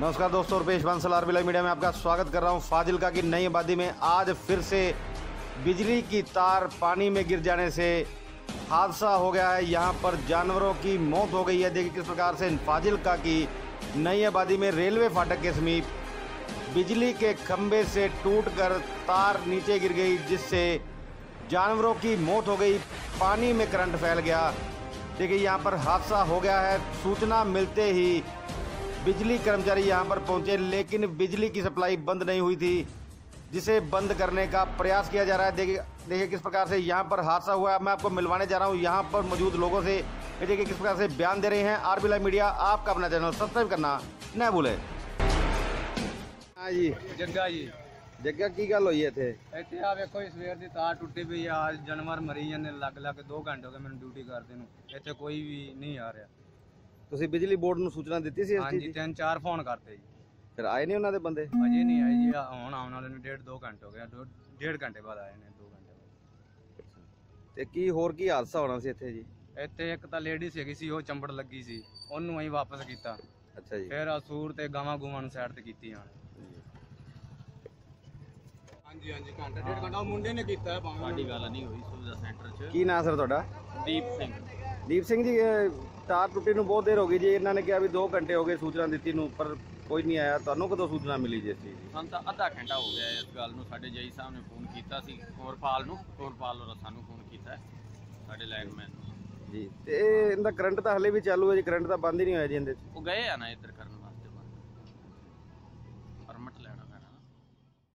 नमस्कार दोस्तों, Rupesh Bansal RBL media में आपका स्वागत कर रहा हूं। फाजिल्का की नई आबादी में आज फिर से बिजली की तार पानी में गिर जाने से हादसा हो गया है। यहां पर जानवरों की मौत हो गई है। देखिए किस प्रकार से फाजिल्का की नई आबादी में रेलवे फाटक के समीप बिजली के खंभे से टूटकर तार नीचे गिर गई, जिससे जानवरों की मौत हो गई। पानी में करंट फैल गया। देखिए यहाँ पर हादसा हो गया है। सूचना मिलते ही बिजली कर्मचारी यहाँ पर पहुंचे, लेकिन बिजली की सप्लाई बंद नहीं हुई थी, जिसे बंद करने का प्रयास किया जा रहा है। देखिए किस प्रकार से यहाँ पर हादसा हुआ है। मैं आपको मिलवाने जा रहा हूँ यहाँ पर मौजूद लोगों से। देखिए किस प्रकार से बयान दे रहे हैं। आरबीएल मीडिया, आपका अपना चैनल सब्सक्राइब करना न भूले। हाँ जी, जग्गा की गल हुई है थे ਇੱਥੇ ਆ ਵੇਖੋ ਇਸ ਸਵੇਰ ਦੀ ਤਾਰ ਟੁੱਟੀ ਪਈ ਆ। ਜਾਨਵਰ ਮਰੀ ਜਾਂਦੇ ਲੱਗ 2 ਘੰਟੇ ਹੋ ਗਏ ਮੈਨੂੰ ਡਿਊਟੀ ਕਰਦੇ ਨੂੰ। ਇੱਥੇ ਕੋਈ ਵੀ ਨਹੀਂ ਆ ਰਿਹਾ। ਤੁਸੀਂ ਬਿਜਲੀ ਬੋਰਡ ਨੂੰ ਸੂਚਨਾ ਦਿੱਤੀ ਸੀ ਇਸ ਚੀਜ਼ ਹਾਂਜੀ ਦੀ? 3-4 ਫੋਨ ਕਰਤੇ ਜੀ, ਫਿਰ ਆਏ ਨਹੀਂ ਉਹਨਾਂ ਦੇ ਬੰਦੇ? ਅਜੇ ਨਹੀਂ ਆਏ ਜੀ। ਹੁਣ ਆਉਣ ਵਾਲੇ ਨੂੰ 1.5-2 ਘੰਟੇ ਹੋ ਗਏ। 1.5 ਘੰਟੇ ਬਾਅਦ ਆਏ ਨੇ। 2 ਘੰਟੇ ਬਾਅਦ। ਤੇ ਕੀ ਹੋਰ ਕੀ ਹਾਦਸਾ ਹੋਣਾ ਸੀ ਇੱਥੇ ਜੀ? ਇੱਥੇ ਇੱਕ ਤਾਂ ਲੇਡੀ ਸੀਗੀ ਸੀ, ਉਹ ਚੰਬੜ ਲੱਗੀ ਸੀ, ਉਹਨੂੰ ਅਸੀਂ ਵਾਪਸ ਕੀਤਾ। ਅੱਛਾ ਜੀ। ਫਿਰ ਅਸੂਰ ਤੇ ਗਾਵਾਂ ਗੂਵਾਂ ਨੂੰ ਸਾਈਡ ਤੇ ਕੀਤੀ ਹਾਂ। ਹਾਂਜੀ ਘੰਟਾ 1.5 ਘੰਟਾ ਉਹ ਮੁੰਡੇ ਨੇ ਕੀਤਾ ਹੈ। ਸਾਡੀ ਗੱਲ ਨਹੀਂ ਹੋਈ ਸੁਵਿਧਾ ਸੈਂਟਰ 'ਚ। ਕੀ ਨਾਂ ਸਰ ਤੁਹਾਡਾ? ਦੀਪ ਸਿੰਘ। ਦੀਪ ਸਿੰਘ ਜੀ, ਤਾਰ ਟੁੱਟੀ ਨੂੰ ਬਹੁਤ ਦੇਰ ਹੋ ਗਈ ਜੀ। ਇਹਨਾਂ ਨੇ ਕਿਹਾ ਵੀ 2 ਘੰਟੇ ਹੋ ਗਏ ਸੂਚਨਾ ਦਿੱਤੀ ਨੂੰ, ਪਰ ਕੋਈ ਨਹੀਂ ਆਇਆ। ਤੁਹਾਨੂੰ ਕਦੋਂ ਸੂਚਨਾ ਮਿਲੀ ਜੀ ਇਸ ਚੀਜ਼ ਦੀ? ਸਾਨੂੰ ਤਾਂ ਅੱਧਾ ਘੰਟਾ ਹੋ ਗਿਆ ਇਸ ਗੱਲ ਨੂੰ। ਸਾਡੇ ਜਈ ਸਾਹਿਬ ਨੇ ਫੋਨ ਕੀਤਾ ਸੀ, ਕੋਰਪਾਲ ਨੂੰ। ਕੋਰਪਾਲ ਹੋਰਾਂ ਸਾਨੂੰ ਫੋਨ ਕੀਤਾ ਸਾਡੇ ਲਾਈਨਮੈਨ ਨੂੰ ਜੀ। ਤੇ ਇਹਦਾ ਕਰੰਟ ਤਾਂ ਹਲੇ ਵੀ ਚਾਲੂ ਹੈ ਜੀ? ਕਰੰਟ ਤਾਂ ਬੰਦ ਹੀ ਨਹੀਂ ਹੋਇਆ ਜੀ ਇਹਦੇ 'ਚ? ਉਹ ਗਏ ਆ ਨਾ ਇੱਧਰ ਕਰਨ